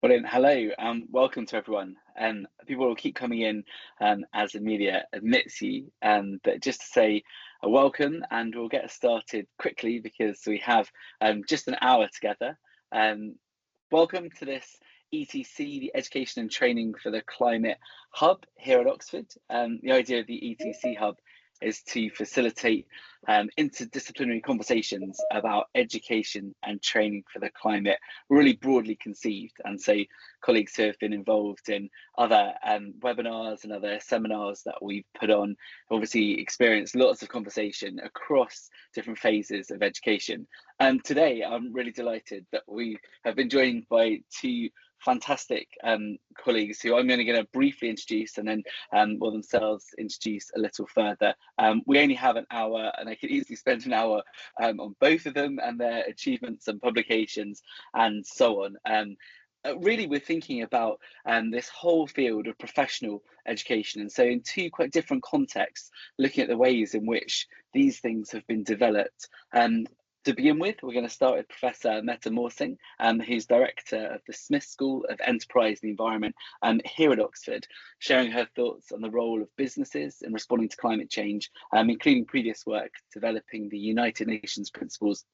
Brilliant. Hello and welcome to everyone. People will keep coming in as Amelia admits you, but just to say a welcome, and we'll get started quickly because we have just an hour together. Welcome to this ETC, the Education and Training for the Climate Hub here at Oxford. The idea of the ETC Hub is to facilitate interdisciplinary conversations about education and training for the climate, really broadly conceived. And so colleagues who have been involved in other webinars and other seminars that we've put on obviously experienced lots of conversation across different phases of education. And today I'm really delighted that we have been joined by two fantastic colleagues who I'm going to briefly introduce, and then will themselves introduce a little further. We only have an hour, and I could easily spend an hour on both of them and their achievements and publications and so on. Really, we're thinking about this whole field of professional education, and so in two quite different contexts, looking at the ways in which these things have been developed. To begin with, we're going to start with Professor Mette Morsing, who's Director of the Smith School of Enterprise and the Environment here at Oxford, sharing her thoughts on the role of businesses in responding to climate change, including previous work developing the United Nations Principles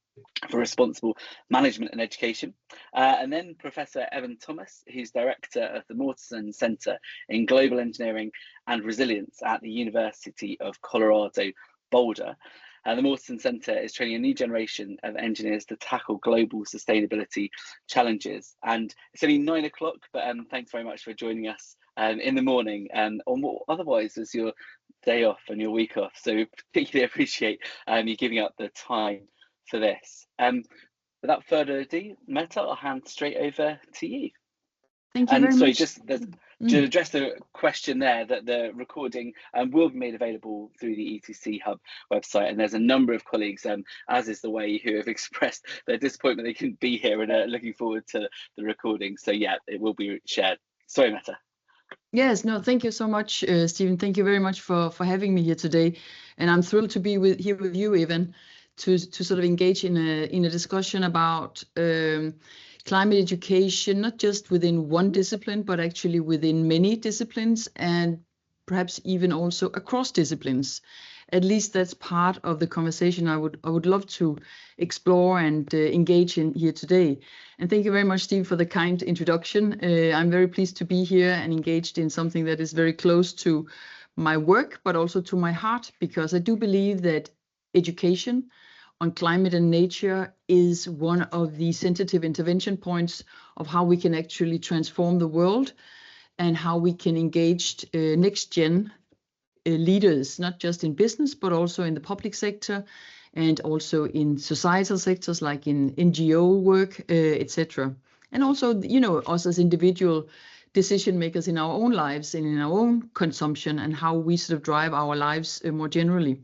for Responsible Management and Education. And then Professor Evan Thomas, who's Director of the Mortenson Center in Global Engineering and Resilience at the University of Colorado Boulder. The Mortenson Center is training a new generation of engineers to tackle global sustainability challenges. And it's only 9 o'clock, but thanks very much for joining us in the morning on what otherwise was your day off and your week off. So we particularly appreciate you giving up the time for this. Without further ado, Mette, I'll hand straight over to you. Thank you very much. To address the question there, that the recording will be made available through the ETC Hub website, and there's a number of colleagues, as is the way, who have expressed their disappointment they couldn't be here and are looking forward to the recording. So yeah, it will be shared. Sorry, Mette. Yes, no, thank you so much, Stephen. Thank you very much for having me here today, and I'm thrilled to be here with you, Evan, to sort of engage in a discussion about climate education, not just within one discipline, but actually within many disciplines, and perhaps even also across disciplines. At least that's part of the conversation I would love to explore and engage in here today. And thank you very much, Steve, for the kind introduction. I'm very pleased to be here and engaged in something that is very close to my work, but also to my heart, because I do believe that education on climate and nature is one of the sensitive intervention points of how we can actually transform the world and how we can engage next gen leaders, not just in business, but also in the public sector and also in societal sectors like in NGO work, etc. And also, you know, us as individual decision makers in our own lives and in our own consumption and how we sort of drive our lives more generally.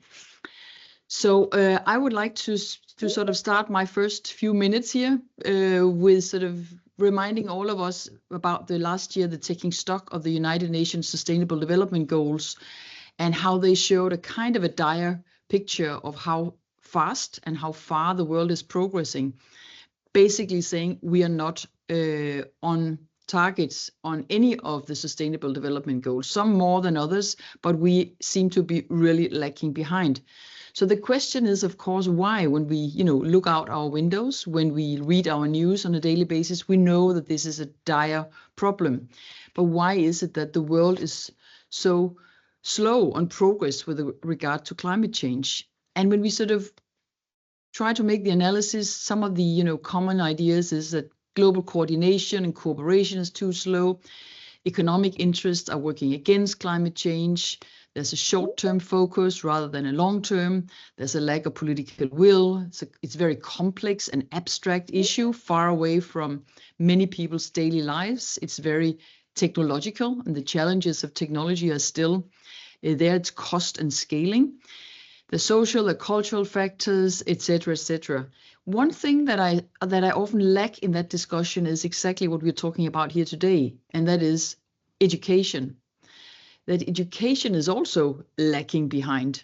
So I would like to sort of start my first few minutes here with sort of reminding all of us about the last year, the taking stock of the United Nations Sustainable Development Goals and how they showed a kind of a dire picture of how fast and how far the world is progressing. Basically saying we are not on targets on any of the Sustainable Development Goals, some more than others, but we seem to be really lacking behind. So the question is, of course, why? When we, you know, look out our windows, when we read our news on a daily basis, we know that this is a dire problem. But why is it that the world is so slow on progress with regard to climate change? And when we sort of try to make the analysis, some of the, you know, common ideas is that global coordination and cooperation is too slow. Economic interests are working against climate change. There's a short-term focus rather than a long-term. There's a lack of political will. It's a very complex and abstract issue, far away from many people's daily lives. It's very technological, and the challenges of technology are still there. It's cost and scaling. The social, the cultural factors, etc., etc. One thing that I often lack in that discussion is exactly what we're talking about here today, and that is education. That education is also lacking behind.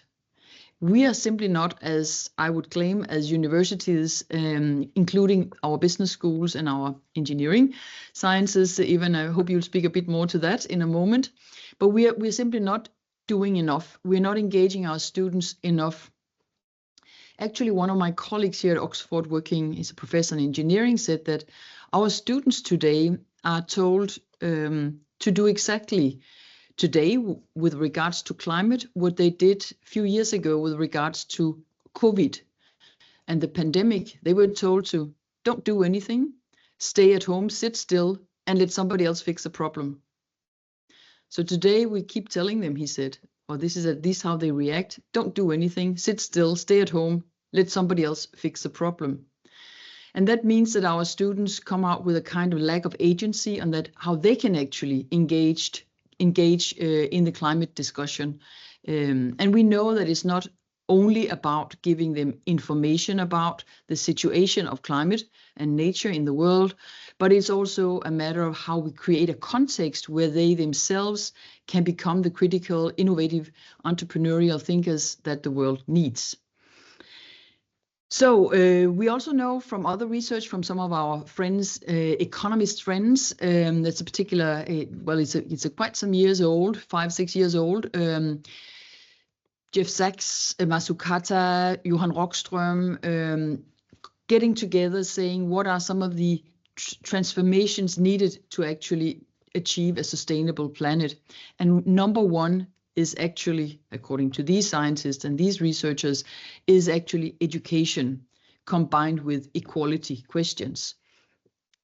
We are simply not, as I would claim, as universities, including our business schools and our engineering sciences. Even I hope you'll speak a bit more to that in a moment. But we're simply not doing enough. We're not engaging our students enough. Actually, one of my colleagues here at Oxford, he's a professor in engineering, said that our students today are told to do exactly today with regards to climate what they did a few years ago with regards to COVID and the pandemic. They were told to don't do anything, stay at home, sit still, and let somebody else fix the problem. So today we keep telling them, he said, or this is at least how they react, don't do anything, sit still, stay at home, let somebody else fix the problem. And that means that our students come out with a kind of lack of agency on that, how they can actually engage in the climate discussion. And we know that it's not only about giving them information about the situation of climate and nature in the world, but it's also a matter of how we create a context where they themselves can become the critical, innovative, entrepreneurial thinkers that the world needs. So we also know from other research from some of our friends, economist friends, that's a particular, it's a quite some years old, 5-6 years old. Jeff Sachs, Masukata, Johan Rockström, getting together saying what are some of the transformations needed to actually achieve a sustainable planet. And number one is actually, according to these scientists and these researchers, is actually education combined with equality questions.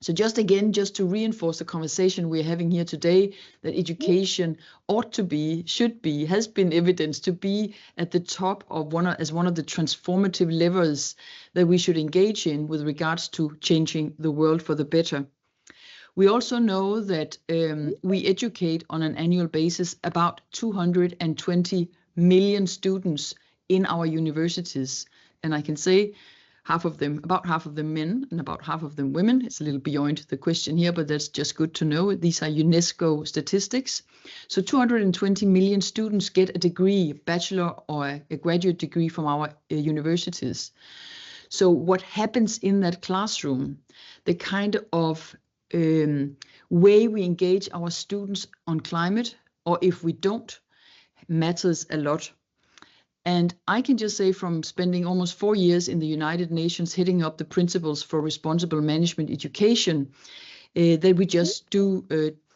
So just to reinforce the conversation we're having here today, that education ought to be, should be, has been evidenced to be at the top of one of the transformative levers that we should engage in with regards to changing the world for the better. We also know that we educate on an annual basis about 220 million students in our universities. And I can say about half of them men and about half of them women. It's a little beyond the question here, but that's just good to know. These are UNESCO statistics. So 220 million students get a degree, a bachelor or a graduate degree from our universities. So what happens in that classroom, the kind of way we engage our students on climate, or if we don't, matters a lot. And I can just say from spending almost 4 years in the United Nations heading up the principles for responsible management education, that we just do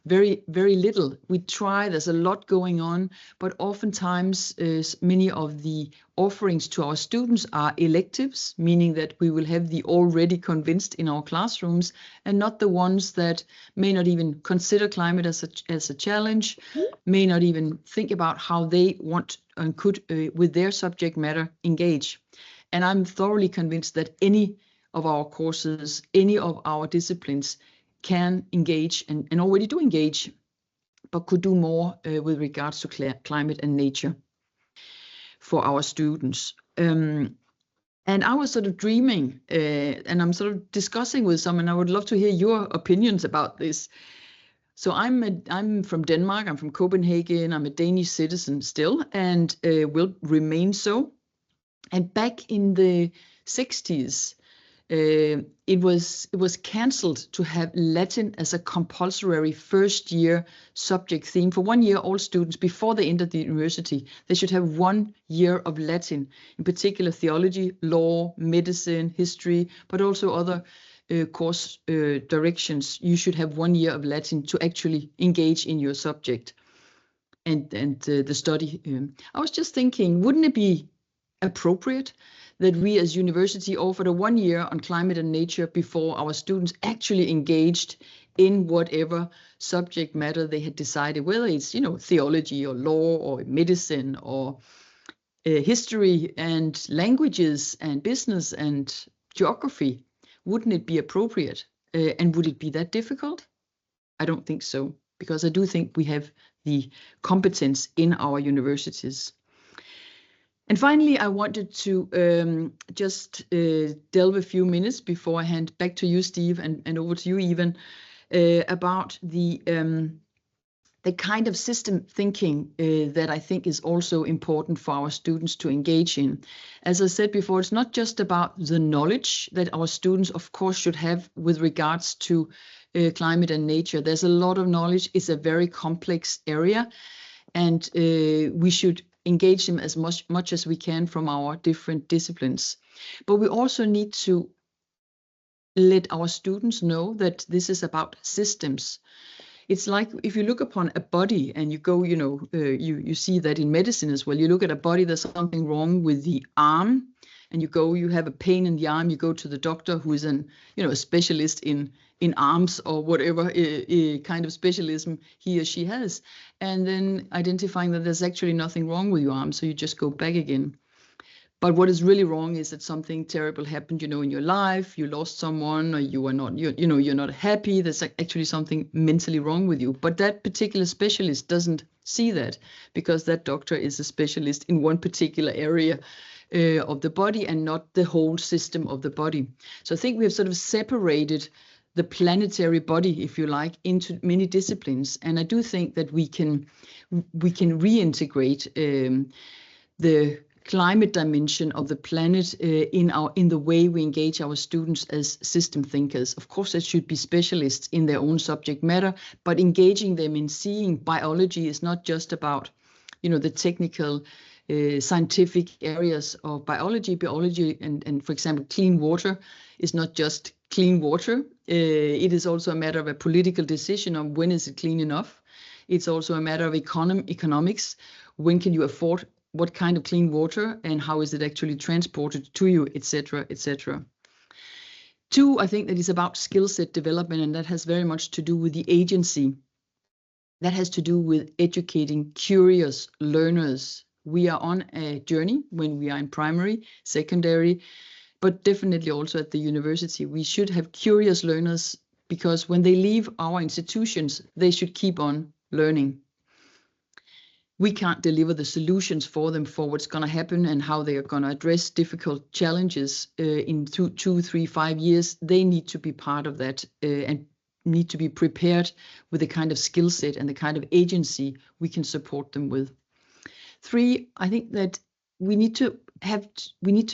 very, very little. We try, there's a lot going on, but oftentimes many of the offerings to our students are electives, meaning that we will have the already convinced in our classrooms and not the ones that may not even consider climate as a challenge, may not even think about how they want and could, with their subject matter, engage. And I'm thoroughly convinced that any of our courses, any of our disciplines can engage and already do engage, but could do more with regards to climate and nature for our students. And I was sort of dreaming, and I'm sort of discussing with some, and I would love to hear your opinions about this. So I'm from Denmark, I'm from Copenhagen, I'm a Danish citizen still, and will remain so. And back in the 60s, it was cancelled to have Latin as a compulsory first year subject theme. For 1 year, all students, before they entered the university, they should have 1 year of Latin, in particular theology, law, medicine, history, but also other course directions. You should have 1 year of Latin to actually engage in your subject and the study. I was just thinking, wouldn't it be appropriate that we as university offered a 1 year on climate and nature before our students actually engaged in whatever subject matter they had decided, whether it's, theology or law or medicine or history and languages and business and geography. Wouldn't it be appropriate? And would it be that difficult? I don't think so, because I do think we have the competence in our universities. And finally, I wanted to just delve a few minutes before I hand back to you, Steve, and over to you, Even, about the the kind of system thinking that I think is also important for our students to engage in. As I said before, it's not just about the knowledge that our students, of course, should have with regards to climate and nature. There's a lot of knowledge. It's a very complex area, and we should engage them as much as we can from our different disciplines. But we also need to let our students know that this is about systems. It's like if you look upon a body and you go, you see that in medicine as well. You look at a body, there's something wrong with the arm, and you have a pain in the arm, you go to the doctor who is a specialist in arms or whatever kind of specialism he or she has, and then identifying that there's actually nothing wrong with your arm, so you just go back again. But what is really wrong is that something terrible happened, in your life. You lost someone, or you're not happy. There's actually something mentally wrong with you. But that particular specialist doesn't see that, because that doctor is a specialist in one particular area of the body and not the whole system of the body. So I think we have sort of separated the planetary body, if you like, into many disciplines. And I do think that we can reintegrate the climate dimension of the planet in the way we engage our students as system thinkers. Of course, they should be specialists in their own subject matter, but engaging them in seeing biology is not just about, the technical, scientific areas of biology. Biology and for example, clean water is not just clean water. It is also a matter of a political decision on when is it clean enough. It's also a matter of economics. When can you afford what kind of clean water, and how is it actually transported to you, etc., etc. Two, I think that is about skill set development, and that has very much to do with the agency. That has to do with educating curious learners. We are on a journey when we are in primary, secondary, but definitely also at the university. We should have curious learners, because when they leave our institutions, they should keep on learning. We can't deliver the solutions for them for what's going to happen and how they are going to address difficult challenges in 2, 3, 5 years. They need to be part of that and need to be prepared with the kind of skill set and the kind of agency we can support them with. 3, I think that we need to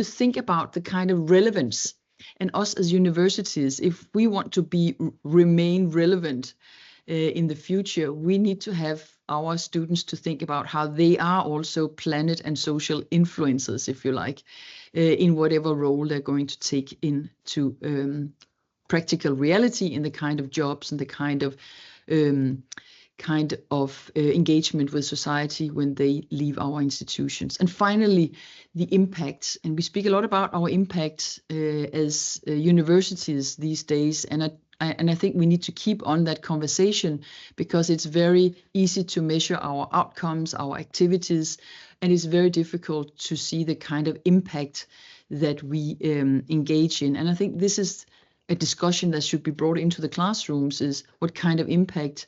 think about the kind of relevance, and us as universities, if we want to remain relevant in the future, we need to have our students to think about how they are also planet and social influencers, if you like, in whatever role they're going to take into practical reality in the kind of jobs and the kind of engagement with society when they leave our institutions. And finally, the impact. And we speak a lot about our impact as universities these days. And I think we need to keep on that conversation, because it's very easy to measure our outcomes, our activities, and it's very difficult to see the kind of impact that we engage in. And I think this is a discussion that should be brought into the classrooms, is what kind of impact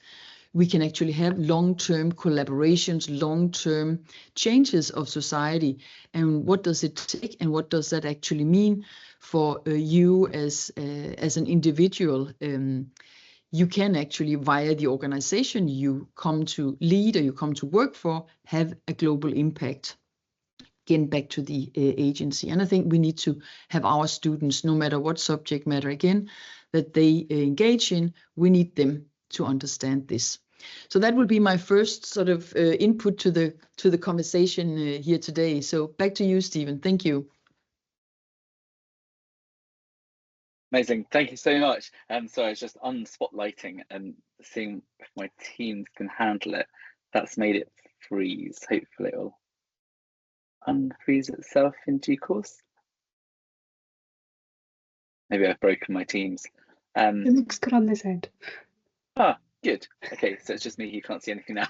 we can actually have, long-term collaborations, long-term changes of society, and what does it take, and what does that actually mean for you as an individual. You can actually, via the organization you come to lead or you come to work for, have a global impact. Again, back to the agency. And I think we need to have our students, no matter what subject matter, again, that they engage in, we need them to understand this. So that would be my first sort of input to the conversation here today. So back to you, Stephen. Thank you. Amazing. Thank you so much. Sorry, I was just unspotlighting and seeing if my teams can handle it. That's made it freeze. Hopefully it will unfreeze itself in due course. Maybe I've broken my teams. It looks good on this end. Ah, good. Okay, so it's just me who can't see anything now.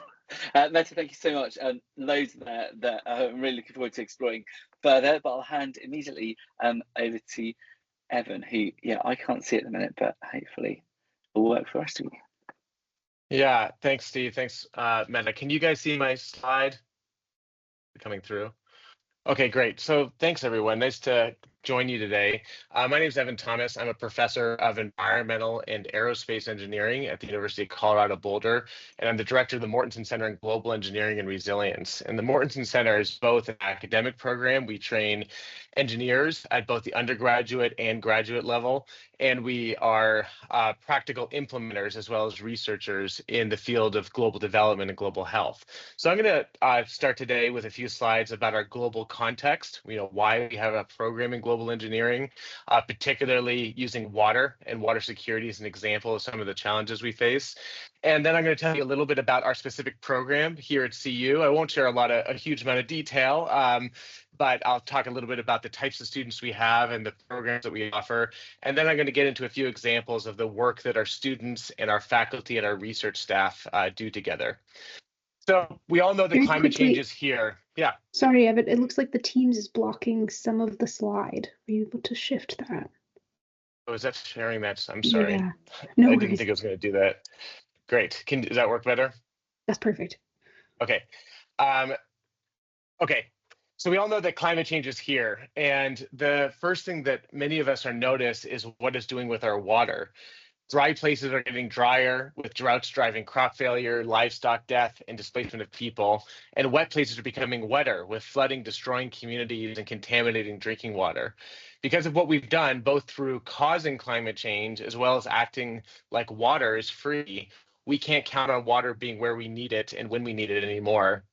Mette, thank you so much. Loads there that I'm really looking forward to exploring further, but I'll hand immediately over to Evan, who, I can't see at the minute, but hopefully will work for us too. Yeah, thanks, Steve. Thanks, Mette. Can you guys see my slide coming through? Okay, great. So thanks, everyone. Nice to join you today. My name is Evan Thomas. I'm a professor of environmental and aerospace engineering at the University of Colorado Boulder, and I'm the director of the Mortenson Center in Global Engineering and Resilience. And the Mortenson Center is both an academic program. We train engineers at both the undergraduate and graduate level, and we are practical implementers as well as researchers in the field of global development and global health. So I'm going to start today with a few slides about our global context, why we have a program in global engineering, particularly using water and water security as an example of some of the challenges we face. And then I'm going to tell you a little bit about our specific program here at CU. I won't share a huge amount of detail, but I'll talk a little bit about the types of students we have and the programs that we offer. And then I'm going to get into a few examples of the work that our students and our faculty and our research staff do together. So we all know that climate change is here. Yeah. Sorry, Evan, it looks like the Teams is blocking some of the slide. Are you able to shift that? Oh, is that sharing that? I'm sorry. Yeah. No I worries. didn't think it was going to do that. Great. Does that work better? That's perfect. Okay. Okay. So we all know that climate change is here. And the first thing that many of us are notice is what it's doing with our water. Dry places are getting drier, with droughts driving crop failure, livestock death, and displacement of people. And wet places are becoming wetter, with flooding destroying communities and contaminating drinking water. Because of what we've done, both through causing climate change as well as acting like water is free, we can't count on water being where we need it and when we need it anymore.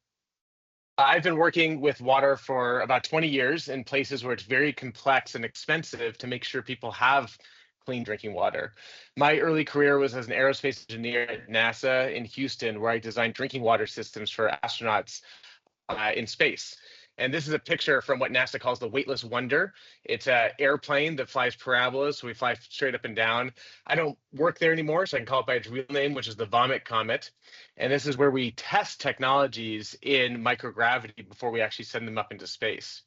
I've been working with water for about 20 years in places where it's very complex and expensive to make sure people have clean drinking water. My early career was as an aerospace engineer at NASA in Houston, where I designed drinking water systems for astronauts in space. And this is a picture from what NASA calls the Weightless Wonder. It's an airplane that flies parabolas, so we fly straight up and down. I don't work there anymore, so I can call it by its real name, which is the Vomit Comet. And this is where we test technologies in microgravity before we actually send them up into space.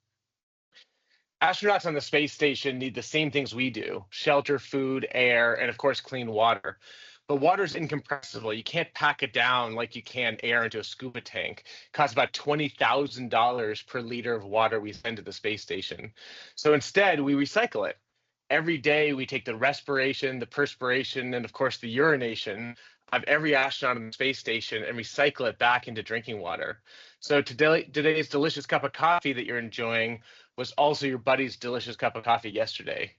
Astronauts on the space station need the same things we do: shelter, food, air, and of course, clean water. But water is incompressible. You can't pack it down like you can air into a scuba tank. It costs about $20,000 per liter of water we send to the space station. So instead, we recycle it. Every day, we take the respiration, the perspiration, and of course, the urination of every astronaut on the space station and recycle it back into drinking water. So today's delicious cup of coffee that you're enjoying was also your buddy's delicious cup of coffee yesterday.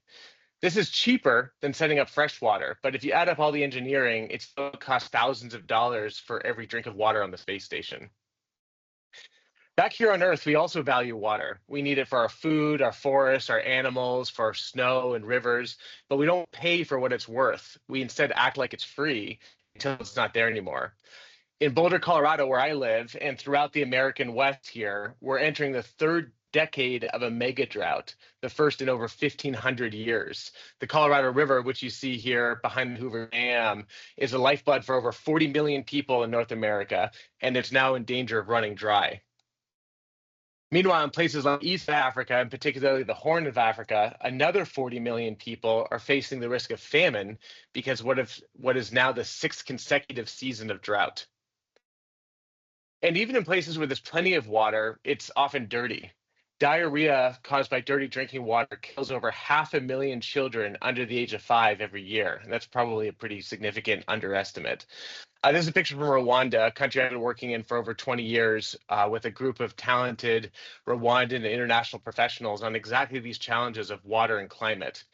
This is cheaper than setting up fresh water, but if you add up all the engineering, it still costs thousands of dollars for every drink of water on the space station. Back here on Earth, we also value water. We need it for our food, our forests, our animals, for our snow and rivers, but we don't pay for what it's worth. We instead act like it's free until it's not there anymore. In Boulder, Colorado, where I live, and throughout the American West here, we're entering the third decade of a mega drought, the first in over 1,500 years. The Colorado River, which you see here behind the Hoover Dam, is a lifeblood for over 40 million people in North America, and it's now in danger of running dry. Meanwhile, in places like East Africa, and particularly the Horn of Africa, another 40 million people are facing the risk of famine because what is now the 6th consecutive season of drought. And even in places where there's plenty of water, it's often dirty. Diarrhea caused by dirty drinking water kills over 500,000 children under the age of 5 every year. And that's probably a pretty significant underestimate. This is a picture from Rwanda, a country I've been working in for over 20 years with a group of talented Rwandan and international professionals on exactly these challenges of water and climate.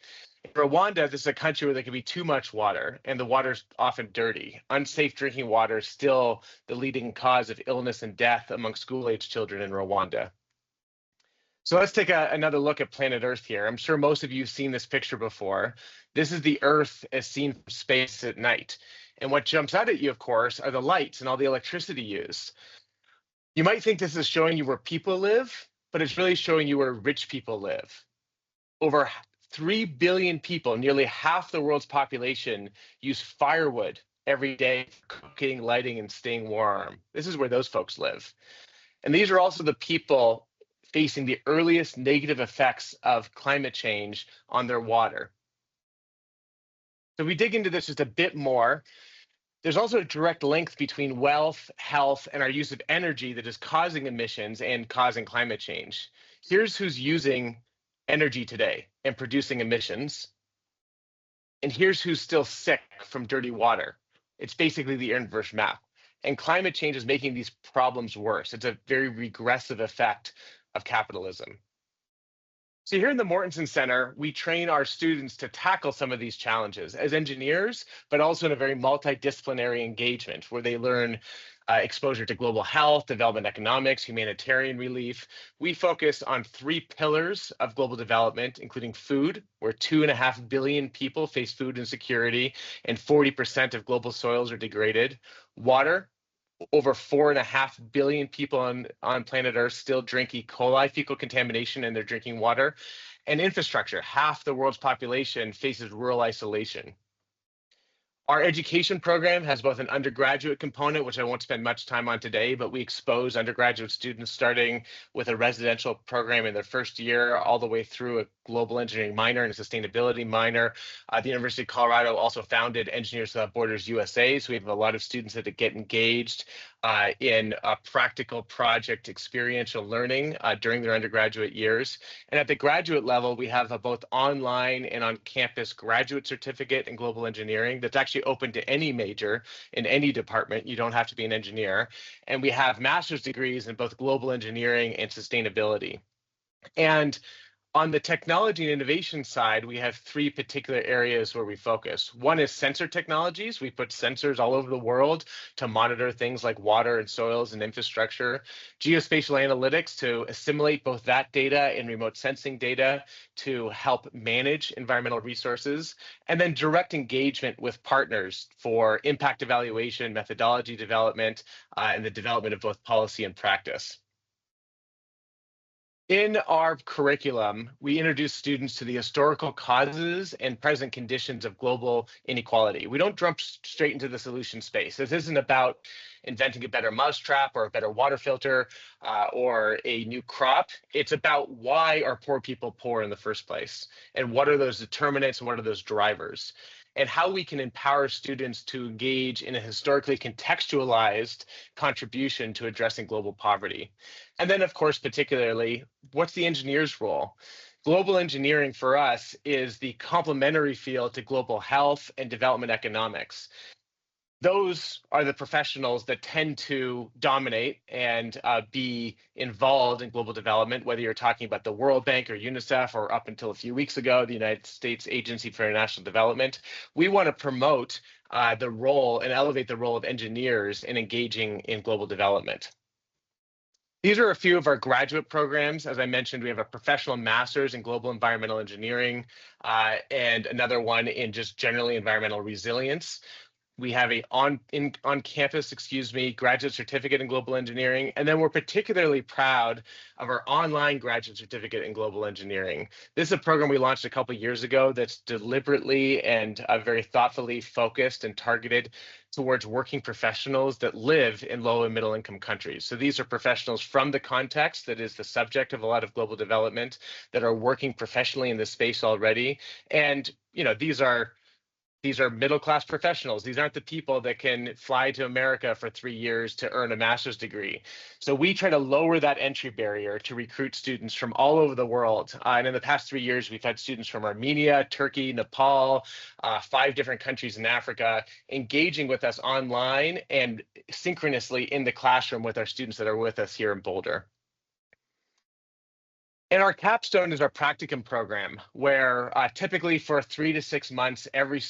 In Rwanda, this is a country where there can be too much water, and the water's often dirty. Unsafe drinking water is still the leading cause of illness and death among school-age children in Rwanda. So let's take another look at planet Earth here. I'm sure most of you have seen this picture before. This is the Earth as seen from space at night. And what jumps out at you, of course, are the lights and all the electricity used. You might think this is showing you where people live, but it's really showing you where rich people live. Over 3 billion people, nearly half the world's population, use firewood every day for cooking, lighting, and staying warm. This is where those folks live. And these are also the people facing the earliest negative effects of climate change on their water. So we dig into this just a bit more. There's also a direct link between wealth, health, and our use of energy that is causing emissions and causing climate change. Here's who's using energy today and producing emissions. And here's who's still sick from dirty water. It's basically the inverse map. And climate change is making these problems worse. It's a very regressive effect of capitalism. So here in the Mortenson Center, we train our students to tackle some of these challenges as engineers, but also in a very multidisciplinary engagement where they learn exposure to global health, development economics, humanitarian relief. We focus on 3 pillars of global development, including food, where 2.5 billion people face food insecurity and 40% of global soils are degraded. Water, over 4.5 billion people on planet Earth still drink E. coli fecal contamination in their drinking water. And infrastructure, half the world's population faces rural isolation. Our education program has both an undergraduate component, which I won't spend much time on today, but we expose undergraduate students starting with a residential program in their first year all the way through a global engineering minor and a sustainability minor. The University of Colorado also founded Engineers Without Borders USA, so we have a lot of students that get engaged in practical project experiential learning during their undergraduate years. And at the graduate level, we have a both online and on-campus graduate certificate in global engineering that's actually open to any major in any department. You don't have to be an engineer. And we have master's degrees in both global engineering and sustainability. And on the technology and innovation side, we have 3 particular areas where we focus. One is sensor technologies. We put sensors all over the world to monitor things like water and soils and infrastructure. Geospatial analytics to assimilate both that data and remote sensing data to help manage environmental resources. And then direct engagement with partners for impact evaluation, methodology development, and the development of both policy and practice. In our curriculum, we introduce students to the historical causes and present conditions of global inequality. We don't jump straight into the solution space. This isn't about inventing a better mousetrap or a better water filter or a new crop. It's about why are poor people poor in the first place, and what are those determinants and what are those drivers, and how we can empower students to engage in a historically contextualized contribution to addressing global poverty. And then, of course, particularly, what's the engineer's role? Global engineering for us is the complementary field to global health and development economics. Those are the professionals that tend to dominate and be involved in global development, whether you're talking about the World Bank or UNICEF, or up until a few weeks ago, the United States Agency for International Development. We want to promote the role and elevate the role of engineers in engaging in global development. These are a few of our graduate programs. As I mentioned, we have a professional master's in global environmental engineering and another one in just generally environmental resilience. We have a on-campus, graduate certificate in global engineering, and then we're particularly proud of our online graduate certificate in global engineering. This is a program we launched a couple of years ago that's deliberately and very thoughtfully focused and targeted towards working professionals that live in low and middle income countries. So these are professionals from the context that is the subject of a lot of global development that are working professionally in this space already. And these are middle-class professionals. These aren't the people that can fly to America for 3 years to earn a master's degree. So we try to lower that entry barrier to recruit students from all over the world. And in the past 3 years, we've had students from Armenia, Turkey, Nepal, 5 different countries in Africa, engaging with us online and synchronously in the classroom with our students that are with us here in Boulder. And our capstone is our practicum program, where typically for 3 to 6 months, every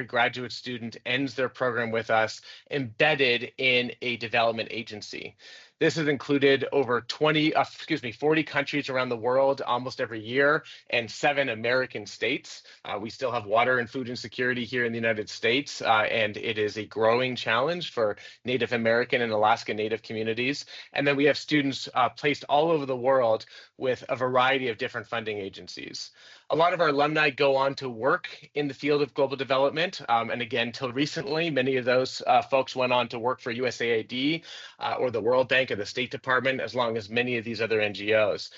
graduate student ends their program with us embedded in a development agency. This has included over 40 countries around the world almost every year, and 7 American states. We still have water and food insecurity here in the United States, and it is a growing challenge for Native American and Alaska Native communities. And then we have students placed all over the world with a variety of different funding agencies. A lot of our alumni go on to work in the field of global development. And again, till recently, many of those folks went on to work for USAID or the World Bank or the State Department, as long as many of these other NGOs.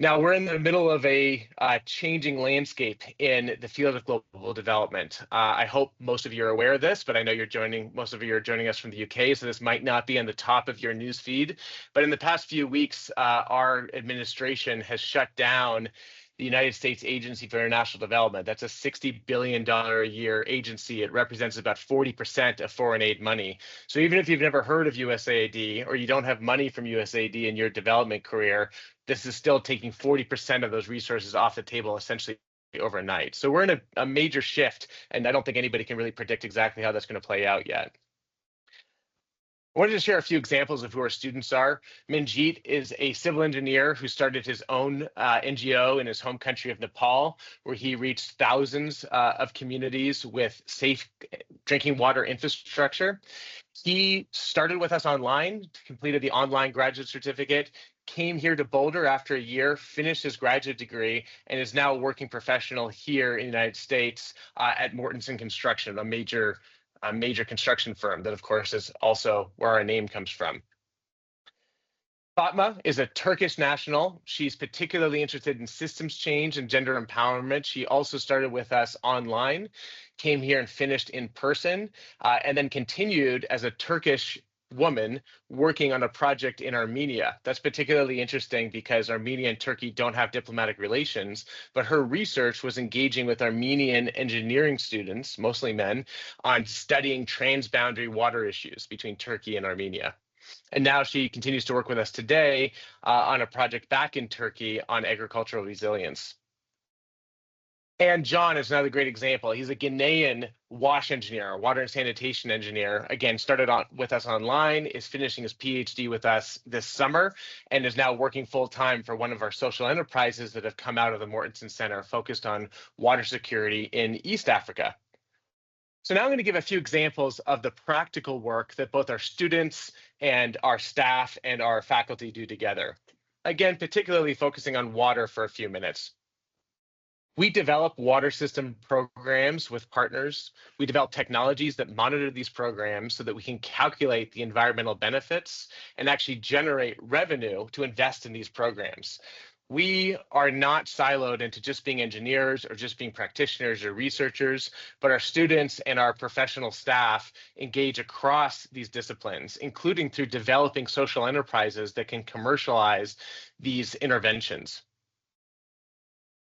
Now, we're in the middle of a changing landscape in the field of global development. I hope most of you are aware of this, but I know most of you are joining us from the UK, so this might not be on the top of your news feed. But in the past few weeks, our administration has shut down the United States Agency for International Development. That's a $60 billion a year agency. It represents about 40% of foreign aid money. So even if you've never heard of USAID or you don't have money from USAID in your development career, this is still taking 40% of those resources off the table essentially overnight. So we're in a major shift, and I don't think anybody can really predict exactly how that's going to play out yet. I wanted to share a few examples of who our students are. Minjeet is a civil engineer who started his own NGO in his home country of Nepal, where he reached thousands of communities with safe drinking water infrastructure. He started with us online, completed the online graduate certificate, came here to Boulder after a year, finished his graduate degree, and is now a working professional here in the United States at Mortenson Construction, a major construction firm that, of course, is also where our name comes from. Fatma is a Turkish national. She's particularly interested in systems change and gender empowerment. She also started with us online, came here and finished in person, and then continued as a Turkish woman working on a project in Armenia. That's particularly interesting because Armenia and Turkey don't have diplomatic relations, but her research was engaging with Armenian engineering students, mostly men, on studying transboundary water issues between Turkey and Armenia. And now she continues to work with us today on a project back in Turkey on agricultural resilience. And John is another great example. He's a Ghanaian wash engineer, water and sanitation engineer. Again, started with us online, is finishing his PhD with us this summer, and is now working full-time for one of our social enterprises that have come out of the Mortenson Center, focused on water security in East Africa. So now I'm going to give a few examples of the practical work that both our students and our staff and our faculty do together. Again, particularly focusing on water for a few minutes. We develop water system programs with partners. We develop technologies that monitor these programs so that we can calculate the environmental benefits and actually generate revenue to invest in these programs. We are not siloed into just being engineers or just being practitioners or researchers, but our students and our professional staff engage across these disciplines, including through developing social enterprises that can commercialize these interventions.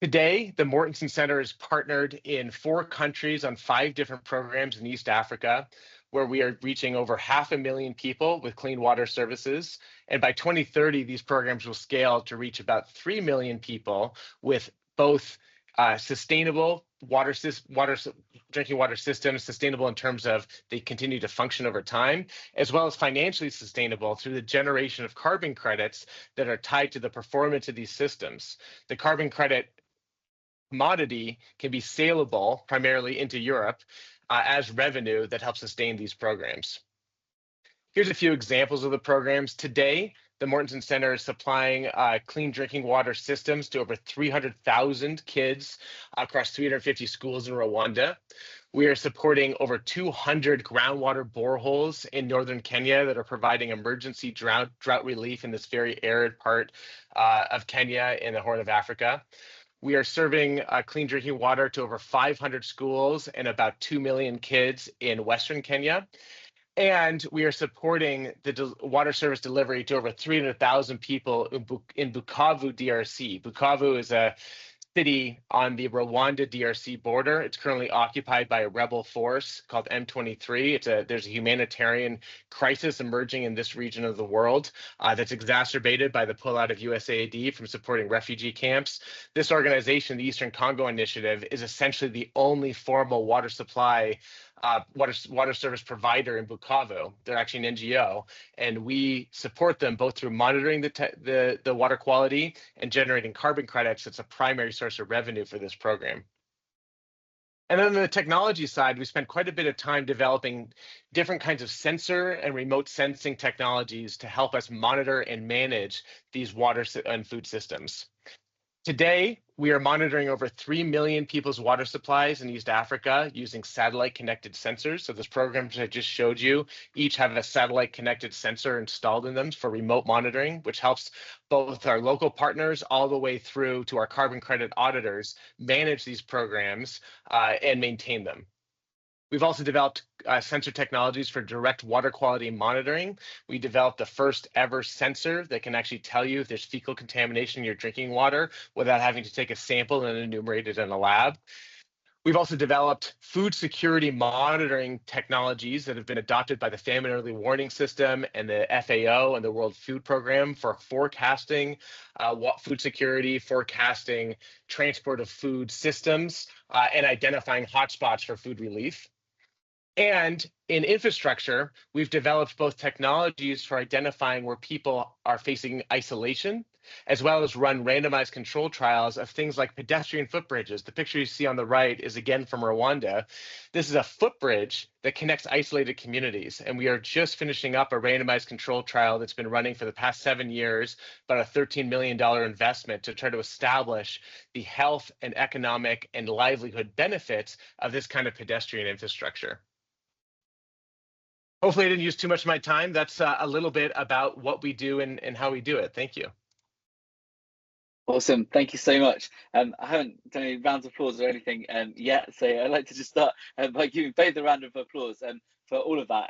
Today, the Mortenson Center is partnered in 4 countries on 5 different programs in East Africa, where we are reaching over 500,000 people with clean water services. And by 2030, these programs will scale to reach about 3 million people with both sustainable drinking water systems, sustainable in terms of they continue to function over time, as well as financially sustainable through the generation of carbon credits that are tied to the performance of these systems. The carbon credit commodity can be saleable primarily into Europe as revenue that helps sustain these programs. Here's a few examples of the programs. Today, the Mortenson Center is supplying clean drinking water systems to over 300,000 kids across 350 schools in Rwanda. We are supporting over 200 groundwater boreholes in northern Kenya that are providing emergency drought relief in this very arid part of Kenya in the Horn of Africa. We are serving clean drinking water to over 500 schools and about 2 million kids in Western Kenya. And we are supporting the water service delivery to over 300,000 people in Bukavu, DRC. Bukavu is a city on the Rwanda DRC border. It's currently occupied by a rebel force called M23. There's a humanitarian crisis emerging in this region of the world that's exacerbated by the pullout of USAID from supporting refugee camps. This organization, the Eastern Congo Initiative, is essentially the only formal water supply water service provider in Bukavu. They're actually an NGO, and we support them both through monitoring the water quality and generating carbon credits. It's a primary source of revenue for this program. And then on the technology side, we spent quite a bit of time developing different kinds of sensor and remote sensing technologies to help us monitor and manage these water and food systems. Today, we are monitoring over 3 million people's water supplies in East Africa using satellite connected sensors. So those programs I just showed you each have a satellite connected sensor installed in them for remote monitoring, which helps both our local partners all the way through to our carbon credit auditors manage these programs and maintain them. We've also developed sensor technologies for direct water quality monitoring. We developed the first ever sensor that can actually tell you if there's fecal contamination in your drinking water without having to take a sample and enumerate it in a lab. We've also developed food security monitoring technologies that have been adopted by the Famine Early Warning System and the FAO and the World Food Program for forecasting food security, forecasting transport of food systems, and identifying hotspots for food relief. And in infrastructure, we've developed both technologies for identifying where people are facing isolation, as well as run randomized control trials of things like pedestrian footbridges. The picture you see on the right is again from Rwanda. This is a footbridge that connects isolated communities. And we are just finishing up a randomized control trial that's been running for the past 7 years, about a $13 million investment to try to establish the health and economic and livelihood benefits of this kind of pedestrian infrastructure. Hopefully I didn't use too much of my time. That's a little bit about what we do and how we do it. Thank you. Awesome, thank you so much. I haven't done any rounds of applause or anything yet, so I'd like to just start by giving both a round of applause for all of that,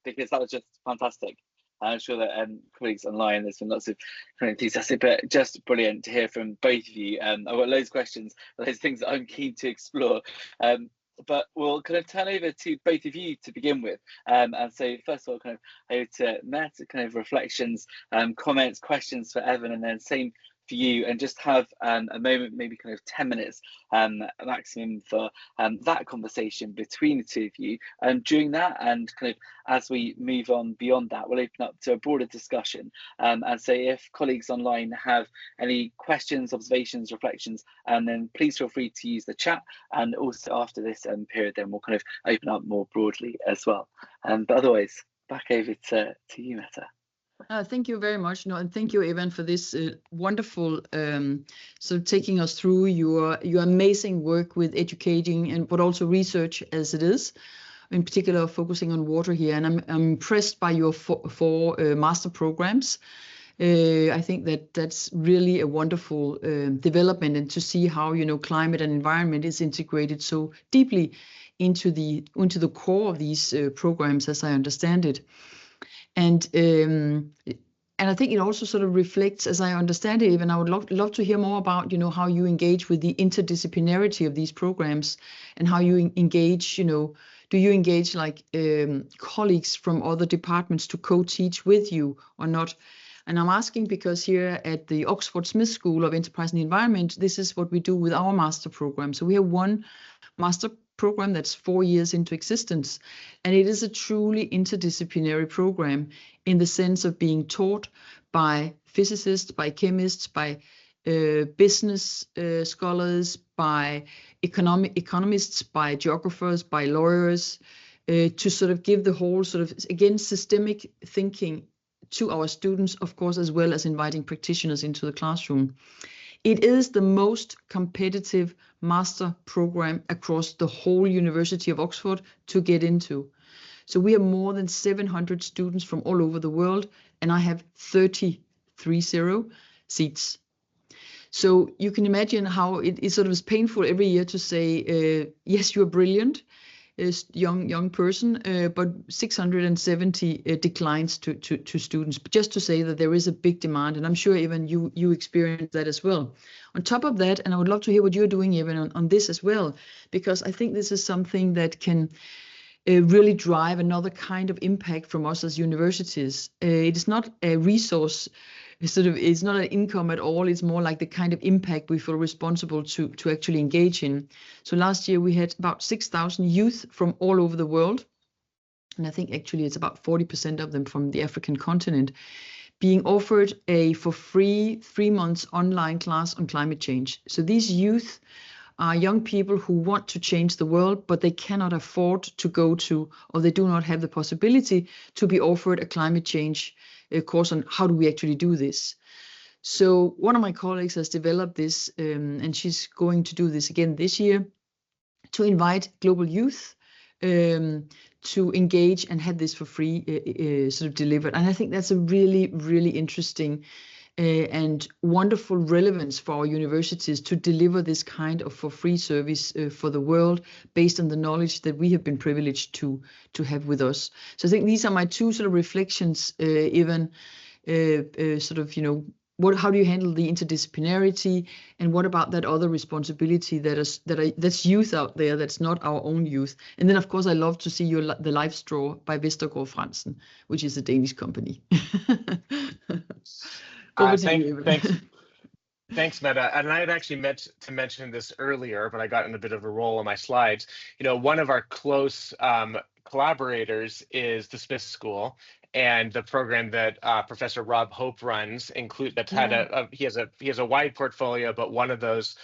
because that was just fantastic. I'm sure that colleagues online, there's been lots of kind of enthusiastic, but just brilliant to hear from both of you. I've got loads of questions, loads of things that I'm keen to explore. But we'll kind of turn over to both of you to begin with. And so first of all, kind of over to Mette, kind of reflections, comments, questions for Evan, and then same for you, and just have a moment, maybe kind of 10 minutes maximum for that conversation between the two of you. During that, and kind of as we move on beyond that, we'll open up to a broader discussion. And so if colleagues online have any questions, observations, reflections, and then please feel free to use the chat. And also after this period, then we'll kind of open up more broadly as well. But otherwise, back over to you, Mette. Thank you very much, and thank you, Evan, for this wonderful sort of taking us through your amazing work with educating and but also research as it is, in particular focusing on water here. And I'm impressed by your four master programs. I think that's really a wonderful development, and to see how climate and environment is integrated so deeply into the core of these programs, as I understand it. And I think it also sort of reflects, as I understand it, even I would love to hear more about, how you engage with the interdisciplinarity of these programs, and how you engage, do you engage like colleagues from other departments to co-teach with you or not? And I'm asking because here at the Oxford Smith School of Enterprise and Environment, this is what we do with our master program. So we have one master program that's 4 years into existence, and it is a truly interdisciplinary program in the sense of being taught by physicists, by chemists, by business scholars, by economists, by geographers, by lawyers, to sort of give the whole sort of, again, systemic thinking to our students, of course, as well as inviting practitioners into the classroom. It is the most competitive master program across the whole University of Oxford to get into. So we have more than 700 students from all over the world, and I have 30 seats. So you can imagine how it sort of is painful every year to say, yes, you're brilliant, young person, but 670 declines to students, but just to say that there is a big demand, and I'm sure even you experience that as well. On top of that, and I would love to hear what you're doing even on this as well, because I think this is something that can really drive another kind of impact from us as universities. It is not a resource, it's not an income at all. It's more like the kind of impact we feel responsible to actually engage in. So last year we had about 6,000 youth from all over the world. And I think actually it's about 40% of them from the African continent, being offered a for free 3 months online class on climate change. So these youth are young people who want to change the world, but they cannot afford to go to, or they do not have the possibility to be offered a climate change course on how do we actually do this. So one of my colleagues has developed this, and she's going to do this again this year, to invite global youth to engage and have this for free sort of delivered. And I think that's a really, really interesting and wonderful relevance for our universities to deliver this kind of for free service for the world based on the knowledge that we have been privileged to have with us. So I think these are my two sort of reflections, Evan, sort of, how do you handle the interdisciplinarity, and what about that other responsibility that's youth out there, that's not our own youth? And then, of course, I love to see the Life Straw by Vestergaard Fransen, which is a Danish company. Over to you, Evan. Thanks, Mette. And I had actually meant to mention this earlier, but I got in a bit of a roll on my slides. One of our close collaborators is the Smith School, and the program that Professor Rob Hope runs he has a wide portfolio, but one of those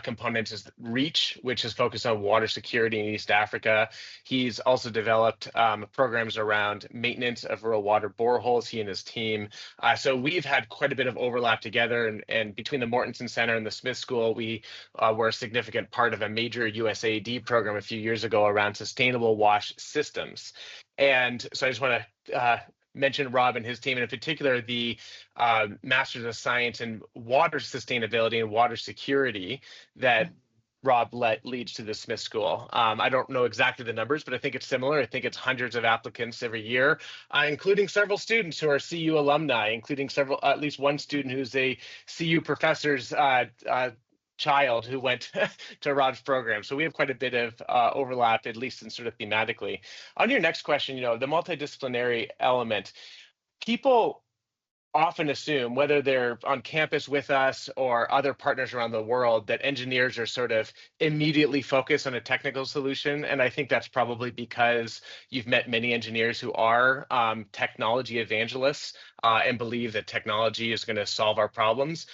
components is REACH, which is focused on water security in East Africa. He's also developed programs around maintenance of rural water boreholes, he and his team. So we've had quite a bit of overlap together, and between the Mortenson Center and the Smith School, we were a significant part of a major USAID program a few years ago around sustainable wash systems. And so I just want to mention Rob and his team, and in particular the Masters of Science in Water Sustainability and Water Security that Rob leads to the Smith School. I don't know exactly the numbers, but I think it's similar. I think it's hundreds of applicants every year, including several students who are CU alumni, including at least one student who's a CU professor's child who went to Rob's program. So we have quite a bit of overlap, at least in sort of thematically. On your next question, the multidisciplinary element, people often assume, whether they're on campus with us or other partners around the world, that engineers are sort of immediately focused on a technical solution. And I think that's probably because you've met many engineers who are technology evangelists and believe that technology is going to solve our problems.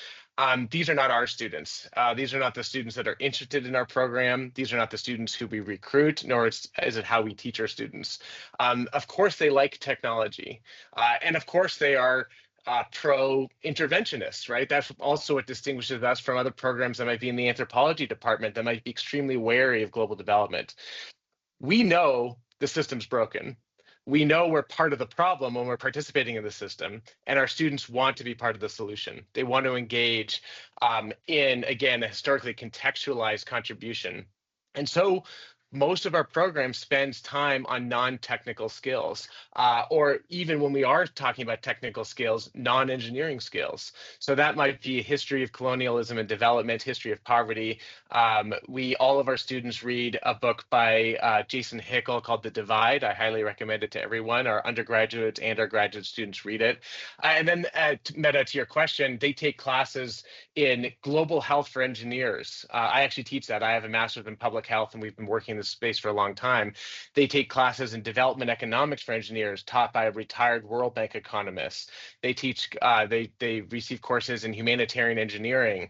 These are not our students. These are not the students that are interested in our program. These are not the students who we recruit, nor is it how we teach our students. Of course, they like technology. And of course, they are pro-interventionists, right? That's also what distinguishes us from other programs that might be in the anthropology department that might be extremely wary of global development. We know the system's broken. We know we're part of the problem when we're participating in the system, and our students want to be part of the solution. They want to engage in, again, a historically contextualized contribution. And so most of our program spends time on non-technical skills, or even when we are talking about technical skills, non-engineering skills. So that might be a history of colonialism and development, history of poverty. All of our students read a book by Jason Hickel called The Divide. I highly recommend it to everyone. Our undergraduates and our graduate students read it. And then, Mette, to your question, they take classes in global health for engineers. I actually teach that. I have a master's in public health, and we've been working in this space for a long time. They take classes in development economics for engineers taught by retired World Bank economists. They teach, they receive courses in humanitarian engineering.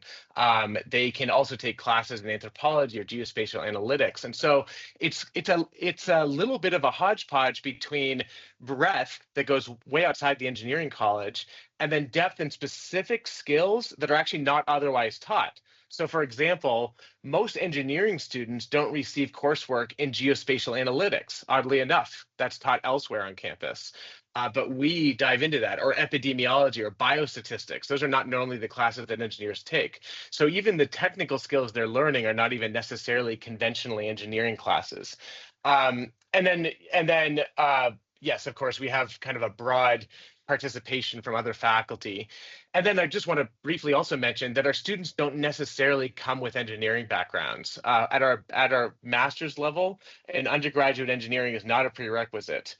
They can also take classes in anthropology or geospatial analytics. And so it's a little bit of a hodgepodge between breadth that goes way outside the engineering college and then depth and specific skills that are actually not otherwise taught. So for example, most engineering students don't receive coursework in geospatial analytics. Oddly enough, that's taught elsewhere on campus. But we dive into that, or epidemiology or biostatistics. Those are not normally the classes that engineers take. So even the technical skills they're learning are not even necessarily conventionally engineering classes. And then, yes, of course, we have kind of a broad participation from other faculty. And then I just want to briefly also mention that our students don't necessarily come with engineering backgrounds. At our master's level, an undergraduate engineering is not a prerequisite.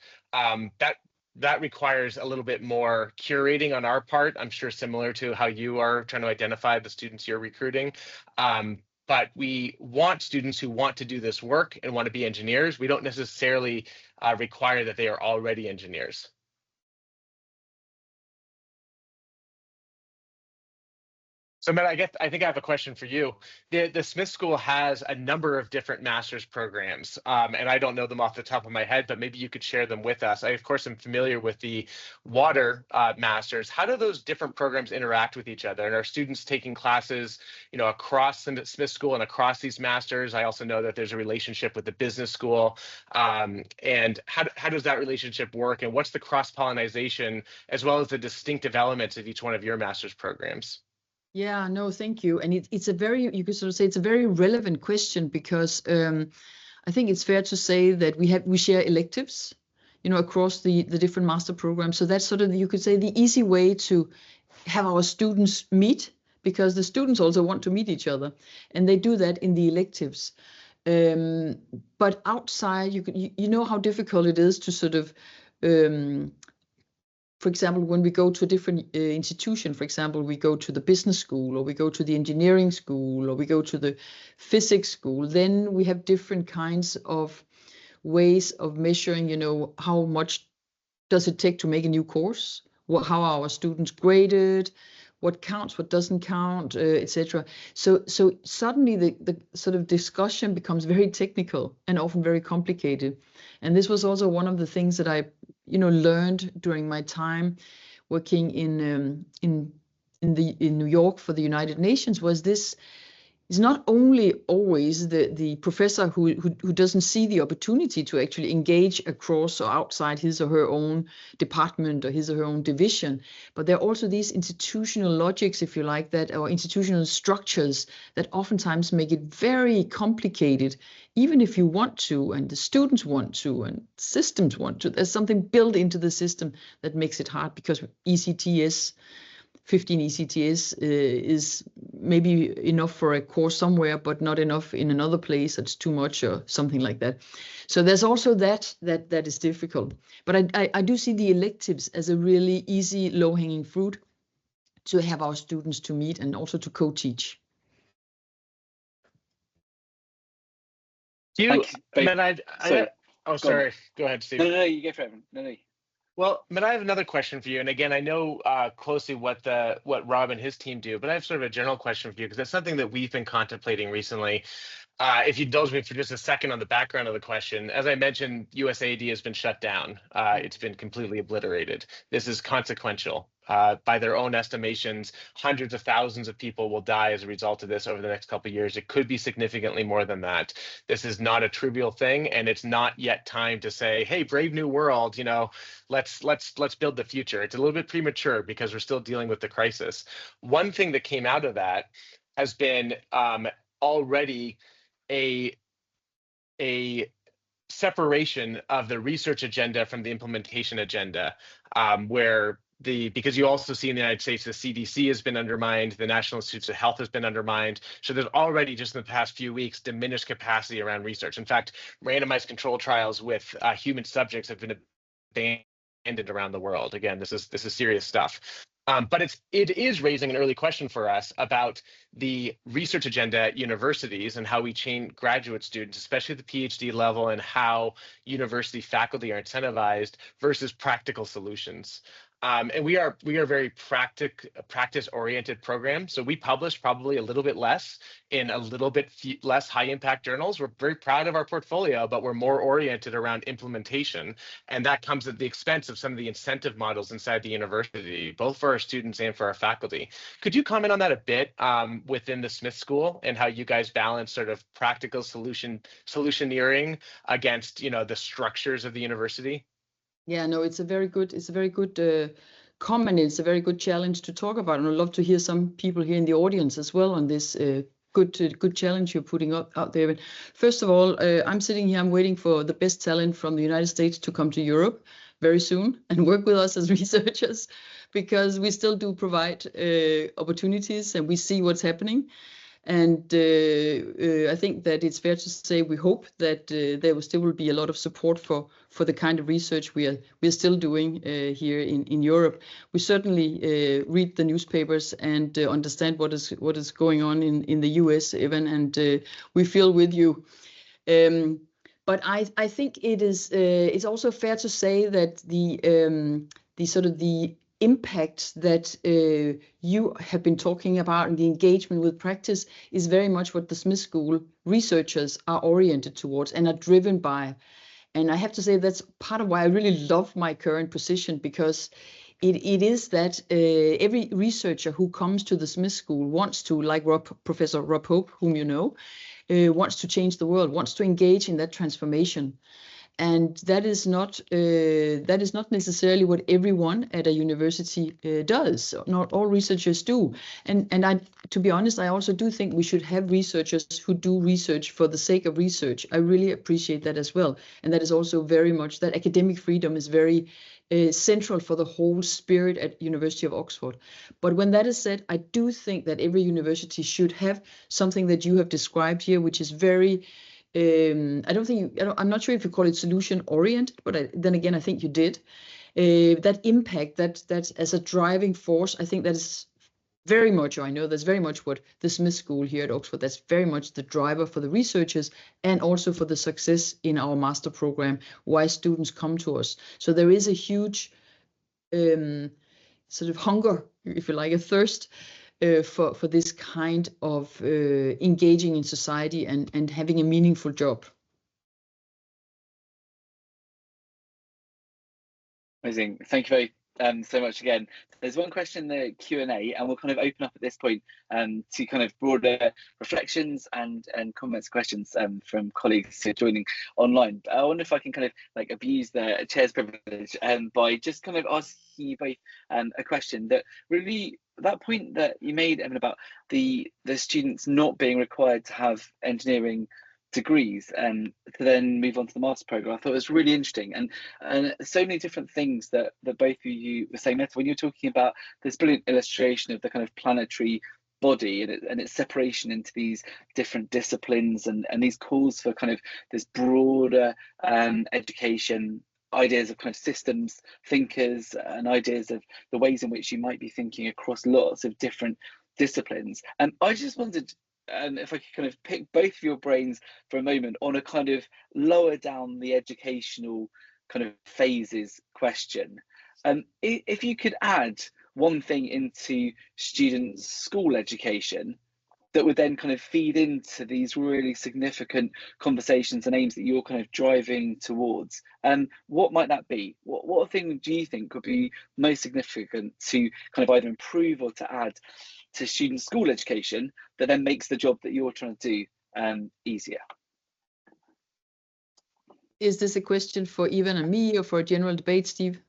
That requires a little bit more curating on our part. I'm sure similar to how you are trying to identify the students you're recruiting. But we want students who want to do this work and want to be engineers. We don't necessarily require that they are already engineers. So, Matt, I think I have a question for you. The Smith School has a number of different master's programs, and I don't know them off the top of my head, but maybe you could share them with us. I, of course, am familiar with the water masters. How do those different programs interact with each other? And are students taking classes, across the Smith School and across these masters? I also know that there's a relationship with the business school. And how does that relationship work? And what's the cross-pollination as well as the distinctive elements of each one of your master's programs? Yeah, no, thank you. And it's a very, you could sort of say it's a very relevant question because I think it's fair to say that we share electives, across the different master programs. So that's sort of, you could say, the easy way to have our students meet, because the students also want to meet each other, and they do that in the electives. But outside, you know how difficult it is to sort of for example, when we go to a different institution, for example, we go to the business school, or we go to the engineering school, or we go to the physics school, then we have different kinds of ways of measuring, how much does it take to make a new course, how are our students graded, what counts, what doesn't count, etc. So suddenly the sort of discussion becomes very technical and often very complicated. And this was also one of the things that I learned during my time working in New York for the United Nations, was this is not only always the professor who doesn't see the opportunity to actually engage across or outside his or her own department or his or her own division, but there are also these institutional logics, if you like, that, or institutional structures that oftentimes make it very complicated, even if you want to, and the students want to, and systems want to. There's something built into the system that makes it hard, because ECTS, 15 ECTS is maybe enough for a course somewhere, but not enough in another place. It's too much or something like that. So there's also that is difficult. But I do see the electives as a really easy, low-hanging fruit to have our students to meet and also to co-teach. Sorry. Go ahead, Steve. No, you go for it. No. Well, Matt, I have another question for you. And again, I know closely what Rob and his team do, but I have sort of a general question for you, because it's something that we've been contemplating recently. If you indulge me for just a second on the background of the question, as I mentioned, USAID has been shut down. It's been completely obliterated. This is consequential. By their own estimations, hundreds of thousands of people will die as a result of this over the next couple of years. It could be significantly more than that. This is not a trivial thing, and it's not yet time to say, "Hey, brave new world, let's build the future." It's a little bit premature because we're still dealing with the crisis. One thing that came out of that has been already a separation of the research agenda from the implementation agenda, because you also see in the United States, the CDC has been undermined, the National Institutes of Health has been undermined. So there's already, just in the past few weeks, diminished capacity around research. In fact, randomized control trials with human subjects have been abandoned around the world. Again, this is serious stuff. But it is raising an early question for us about the research agenda at universities and how we train graduate students, especially at the PhD level, and how university faculty are incentivized versus practical solutions. And we are very practice-oriented program. So we publish probably a little bit less in a little bit less high-impact journals. We're very proud of our portfolio, but we're more oriented around implementation. And that comes at the expense of some of the incentive models inside the university, both for our students and for our faculty. Could you comment on that a bit within the Smith School, and how you guys balance sort of practical solutioneering against, the structures of the university? Yeah, no, it's a very good comment. It's a very good challenge to talk about, and I'd love to hear some people here in the audience as well on this good challenge you're putting out there. But first of all, I'm sitting here, I'm waiting for the best talent from the United States to come to Europe very soon and work with us as researchers, because we still do provide opportunities, and we see what's happening. And I think that it's fair to say we hope that there will still be a lot of support for the kind of research we're still doing here in Europe. We certainly read the newspapers and understand what is going on in the US even, and we feel with you. But I think it's also fair to say that the sort of the impact that you have been talking about and the engagement with practice is very much what the Smith School researchers are oriented towards and are driven by. And I have to say that's part of why I really love my current position, because it is that every researcher who comes to the Smith School wants to, like Professor Rob Hope, whom you know, wants to change the world, wants to engage in that transformation. And that is not necessarily what everyone at a university does. Not all researchers do. And I, to be honest, I also do think we should have researchers who do research for the sake of research. I really appreciate that as well. And that is also very much that academic freedom is very central for the whole spirit at University of Oxford. But when that is said, I do think that every university should have something that you have described here, which is very I'm not sure if you call it solution oriented, but then again, I think you did. That impact, that as a driving force, I think that is very much, or I know that's very much what the Smith School here at Oxford, that's very much the driver for the researchers and also for the success in our master program, why students come to us. So there is a huge sort of hunger, if you like, a thirst for this kind of engaging in society and having a meaningful job. Amazing. Thank you very so much again. There's one question in the Q&A, and we'll kind of open up at this point to kind of broader reflections and comments, questions from colleagues who are joining online. But I wonder if I can kind of like abuse the chair's privilege by just kind of asking you both a question that really, that point that you made, Evan, about the students not being required to have engineering degrees and to then move on to the master program, I thought it was really interesting, and so many different things that both of you were saying. Mette, when you're talking about this brilliant illustration of the kind of planetary body and its separation into these different disciplines and these calls for kind of this broader education, ideas of kind of systems thinkers and ideas of the ways in which you might be thinking across lots of different disciplines. And I just wondered if I could kind of pick both of your brains for a moment on a kind of lower down the educational kind of phases question. If you could add one thing into students' school education that would then kind of feed into these really significant conversations and aims that you're kind of driving towards, what might that be? What thing do you think would be most significant to kind of either improve or to add to students' school education that then makes the job that you're trying to do easier? Is this a question for Evan and me or for a general debate, Steve?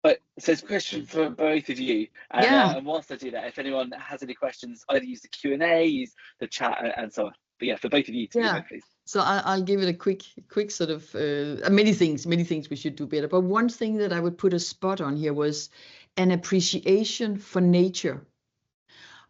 So it's a question for both of you. And whilst I do that, if anyone has any questions, either use the Q&A, use the chat, and so on. But yeah, for both of you to go, please. So I'll give it a quick sort of many things we should do better. But one thing that I would put a spot on here was an appreciation for nature.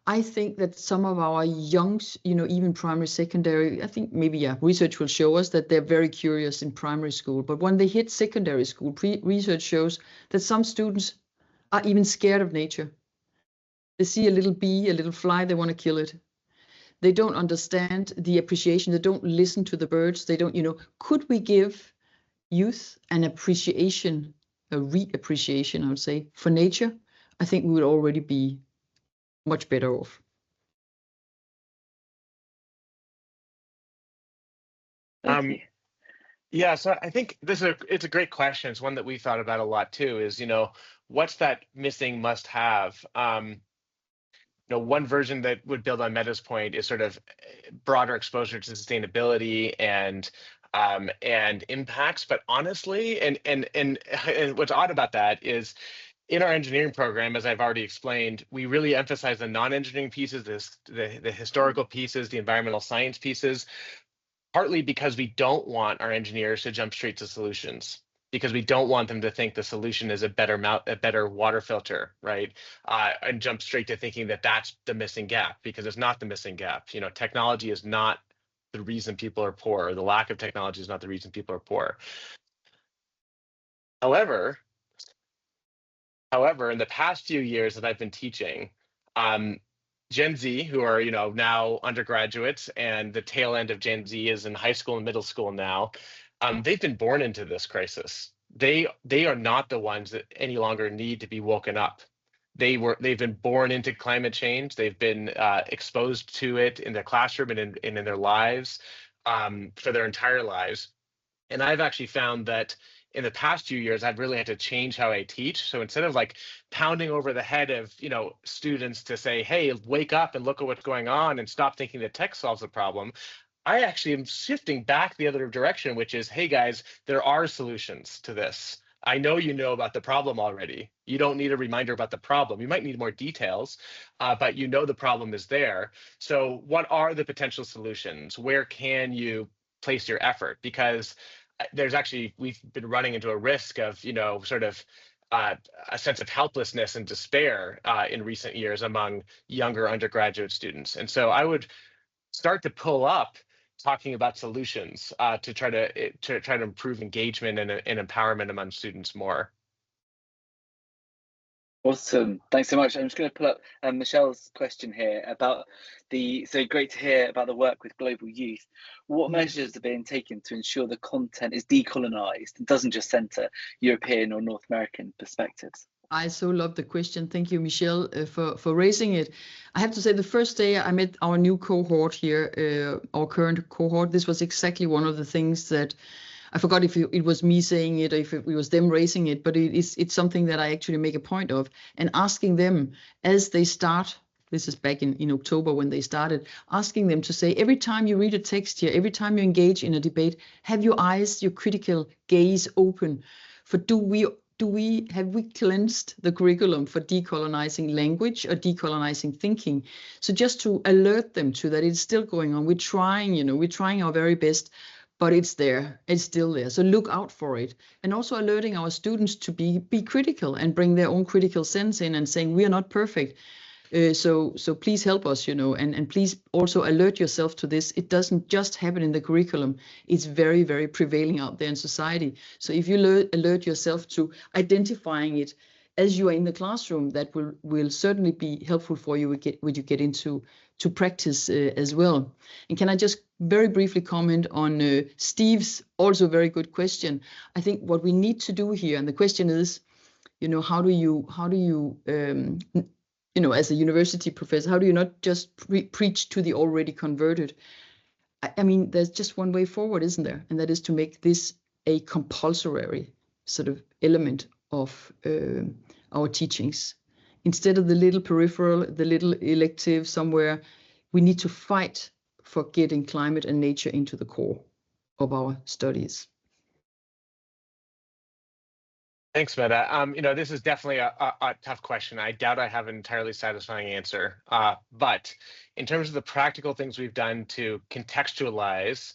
I think that some of our young, even primary, secondary, I think maybe, research will show us that they're very curious in primary school. But when they hit secondary school, research shows that some students are even scared of nature. They see a little bee, a little fly, they want to kill it. They don't understand the appreciation. They don't listen to the birds. They don't, could we give youth an appreciation, a reappreciation, I would say, for nature? I think we would already be much better off. Yeah, so I think it's a great question. It's one that we thought about a lot too, is, what's that missing must have? One version that would build on Mette's point is sort of broader exposure to sustainability and impacts. But honestly, and what's odd about that is, in our engineering program, as I've already explained, we really emphasize the non-engineering pieces, the historical pieces, the environmental science pieces, partly because we don't want our engineers to jump straight to solutions, because we don't want them to think the solution is a better water filter, right? And jump straight to thinking that that's the missing gap, because it's not the missing gap. Technology is not the reason people are poor, or the lack of technology is not the reason people are poor. However, in the past few years that I've been teaching, Gen Z, who are now undergraduates, and the tail end of Gen Z is in high school and middle school now, they've been born into this crisis. they are not the ones that any longer need to be woken up. They've been born into climate change. They've been exposed to it in their classroom and in their lives for their entire lives. And I've actually found that in the past few years, I've really had to change how I teach. So instead of like pounding over the head of, students to say, hey, wake up and look at what's going on and stop thinking that tech solves the problem, I actually am shifting back the other direction, which is, hey guys, there are solutions to this. I know you know about the problem already. You don't need a reminder about the problem. You might need more details, but you know the problem is there. So what are the potential solutions? Where can you place your effort? Because we've been running into a risk of, sort of a sense of helplessness and despair in recent years among younger undergraduate students. And so I would start to pull up talking about solutions to try to improve engagement and empowerment among students more. Awesome, thanks so much. I'm just going to pull up Michelle's question here about so great to hear about the work with global youth. What measures are being taken to ensure the content is decolonized and doesn't just center European or North American perspectives? I so love the question. Thank you, Michelle, for raising it. I have to say, the first day I met our new cohort here, our current cohort, this was exactly one of the things that I forgot if it was me saying it or if it was them raising it, but it's something that I actually make a point of, and asking them as they start. This is back in October when they started, asking them to say, every time you read a text here, every time you engage in a debate, have your eyes, your critical gaze open for have we cleansed the curriculum for decolonizing language or decolonizing thinking? So just to alert them to that it's still going on. We're trying our very best, but it's there, it's still there. So look out for it. And also alerting our students to be critical and bring their own critical sense in and saying, we are not perfect. So please help us, and please also alert yourself to this. It doesn't just happen in the curriculum. It's very, very prevailing out there in society. So if you alert yourself to identifying it as you are in the classroom, that will certainly be helpful for you when you get into practice as well. And can I just very briefly comment on Steve's also very good question? I think what we need to do here, and the question is, how do you as a university professor, how do you not just preach to the already converted? I mean, there's just one way forward, isn't there? And that is to make this a compulsory sort of element of our teachings. Instead of the little peripheral, the little elective somewhere, we need to fight for getting climate and nature into the core of our studies. Thanks, Mette. This is definitely a tough question. I doubt I have an entirely satisfying answer. But in terms of the practical things we've done to contextualize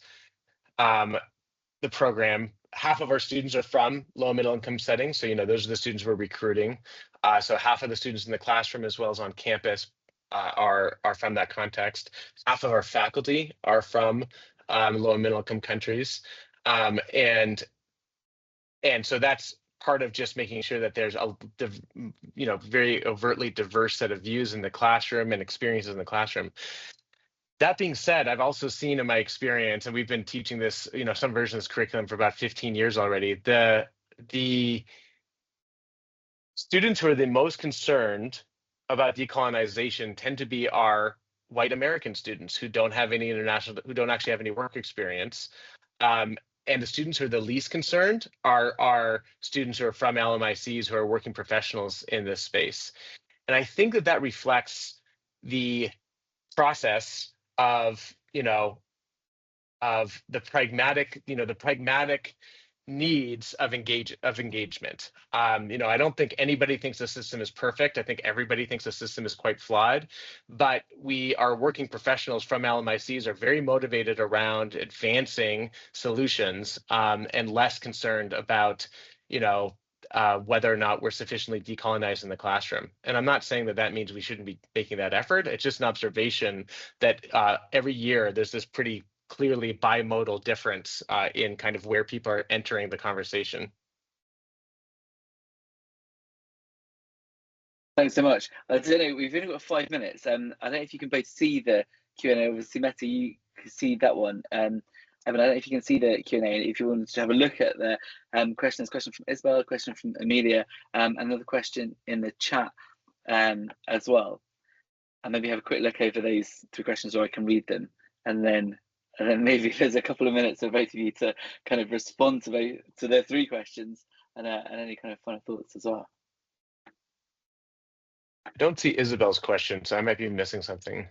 the program, half of our students are from low and middle income settings. So, those are the students we're recruiting. So half of the students in the classroom as well as on campus are from that context. Half of our faculty are from low and middle income countries. And so that's part of just making sure that there's a very overtly diverse set of views in the classroom and experiences in the classroom. That being said, I've also seen in my experience, and we've been teaching this, some version of this curriculum for about 15 years already, the students who are the most concerned about decolonization tend to be our white American students who don't have any who don't actually have any work experience. And the students who are the least concerned are students who are from LMICs who are working professionals in this space. And I think that reflects the process of, of the pragmatic needs of engagement. I don't think anybody thinks the system is perfect. I think everybody thinks the system is quite flawed, but our working professionals from LMICs are very motivated around advancing solutions and less concerned about, whether or not we're sufficiently decolonized in the classroom. And I'm not saying that means we shouldn't be making that effort. It's just an observation that every year there's this pretty clearly bimodal difference in kind of where people are entering the conversation. Thanks so much. I don't know, we've only got 5 minutes. I don't know if you can both see the Q&A. Obviously, Mette, you can see that one. Evan, I don't know if you can see the Q&A. If you wanted to have a look at the questions, question from Isabel, question from Amelia, another question in the chat as well. And maybe have a quick look over those 3 questions, or I can read them, and then maybe there's a couple of minutes for both of you to kind of respond to the 3 questions and any kind of final thoughts as well. I don't see Isabel's question, so I might be missing something.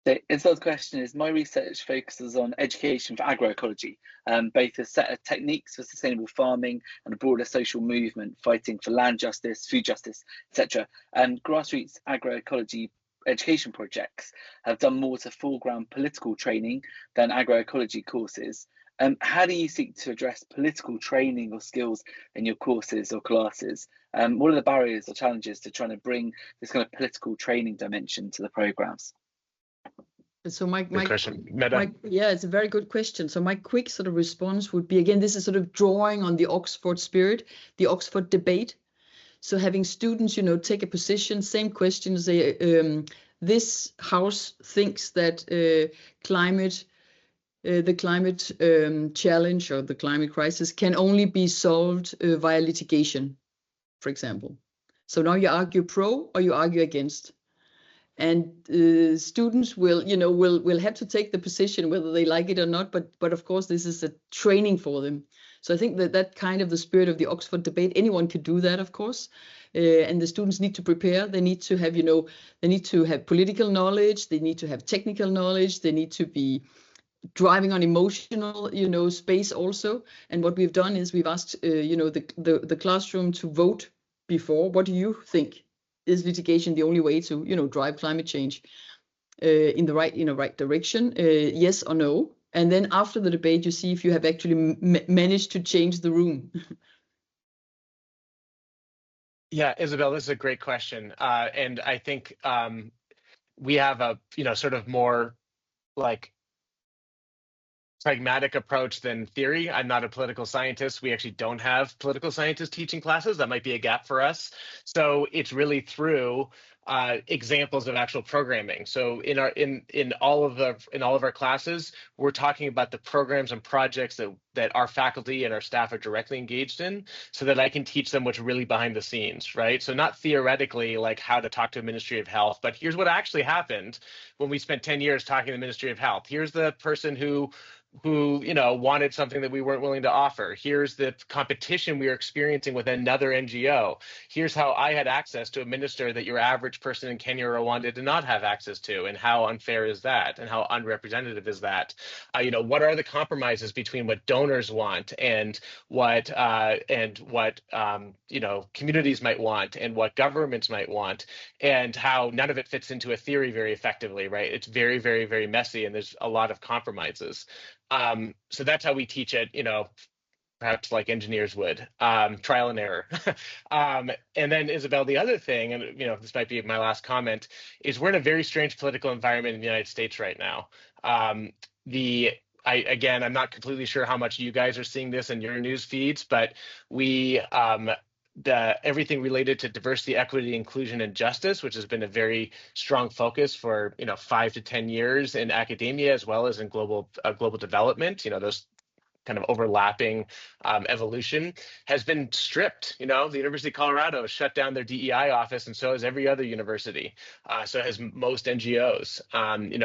So Isabel's question is, my research focuses on education for agroecology, both a set of techniques for sustainable farming and a broader social movement fighting for land justice, food justice, etc. And grassroots agroecology education projects have done more to foreground political training than agroecology courses. How do you seek to address political training or skills in your courses or classes? What are the barriers or challenges to trying to bring this kind of political training dimension to the programs? So yeah, it's a very good question. So my quick sort of response would be, again, this is sort of drawing on the Oxford spirit, the Oxford debate. So having students, take a position, same question, say, this house thinks that the climate challenge or the climate crisis can only be solved via litigation, for example. So now you argue pro or you argue against. And students will have to take the position whether they like it or not. But of course, this is a training for them. So I think that kind of the spirit of the Oxford debate, anyone could do that, of course. And the students need to prepare. They need to have, they need to have political knowledge. They need to have technical knowledge. They need to be driving on emotional, space also. And what we've done is we've asked, the classroom to vote before. What do you think? Is litigation the only way to, drive climate change in the right direction? Yes or no? And then after the debate, you see if you have actually managed to change the room. Yeah, Isabel, this is a great question. And I think we have a, sort of more like pragmatic approach than theory. I'm not a political scientist. We actually don't have political scientists teaching classes. That might be a gap for us. So it's really through examples of actual programming. So in all of our classes, we're talking about the programs and projects that our faculty and our staff are directly engaged in, so that I can teach them what's really behind the scenes, right? So not theoretically like how to talk to a Ministry of Health, but here's what actually happened when we spent 10 years talking to the Ministry of Health. Here's the person who wanted something that we weren't willing to offer. Here's the competition we were experiencing with another NGO. Here's how I had access to a minister that your average person in Kenya or Rwanda did not have access to, and how unfair is that, and how unrepresentative is that? What are the compromises between what donors want and what communities might want and what governments might want, and how none of it fits into a theory very effectively, right? It's very, very, very messy, and there's a lot of compromises. So that's how we teach it, perhaps like engineers would, trial and error. And then Isabel, the other thing, and this might be my last comment, is we're in a very strange political environment in the United States right now. I'm not completely sure how much you guys are seeing this in your news feeds, but everything related to diversity, equity, inclusion, and justice, which has been a very strong focus for 5 to 10 years in academia as well as in global development. Those kind of overlapping evolution has been stripped. The University of Colorado has shut down their DEI office, and so has every other university. So has most NGOs.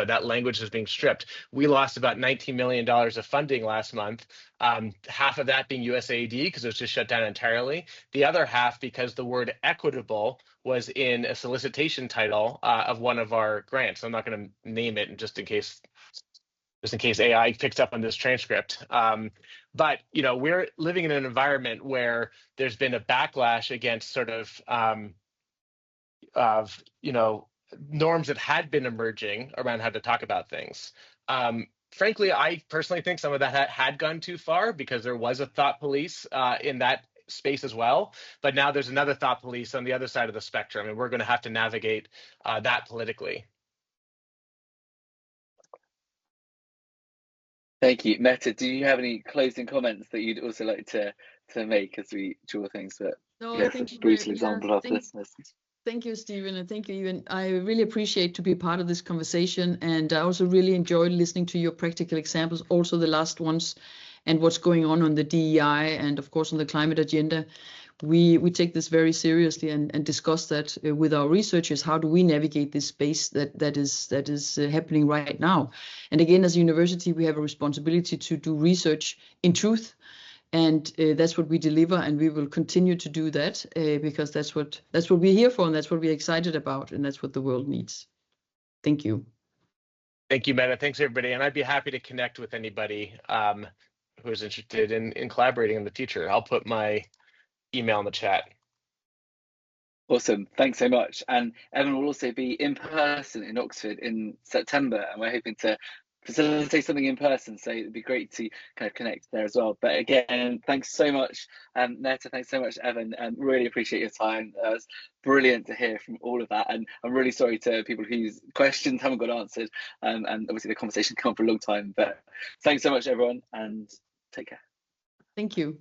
That language is being stripped. We lost about $19 million of funding last month. Half of that being USAID because it was just shut down entirely. The other half because the word equitable was in a solicitation title of one of our grants. I'm not going to name it just in case AI picks up on this transcript. But we're living in an environment where there's been a backlash against sort of norms that had been emerging around how to talk about things. Frankly, I personally think some of that had gone too far because there was a thought police in that space as well. But now there's another thought police on the other side of the spectrum, and we're going to have to navigate that politically. Thank you. Mette, do you have any closing comments that you'd also like to make as we draw things? But no, yeah, such a brutal example of listeners. Thank you, Stephen, and thank you, Evan. I really appreciate to be part of this conversation, and I also really enjoyed listening to your practical examples, also the last ones, and what's going on the DEI and, of course, on the climate agenda. We take this very seriously and discuss that with our researchers. How do we navigate this space that is happening right now? And again, as a university, we have a responsibility to do research in truth. And that's what we deliver, and we will continue to do that because that's what we're here for, and that's what we're excited about, and that's what the world needs. Thank you. Thank you, Mette. Thanks, everybody. And I'd be happy to connect with anybody who is interested in collaborating in the future. I'll put my email in the chat. Awesome. Thanks so much. And Evan will also be in person in Oxford in September, and we're hoping to facilitate something in person, so it'd be great to kind of connect there as well. But again, thanks so much, Mette, thanks so much, Evan, and really appreciate your time. It was brilliant to hear from all of that, and I'm really sorry to people whose questions haven't got answered, and obviously the conversation can go on for a long time, but thanks so much, everyone, and take care. Thank you.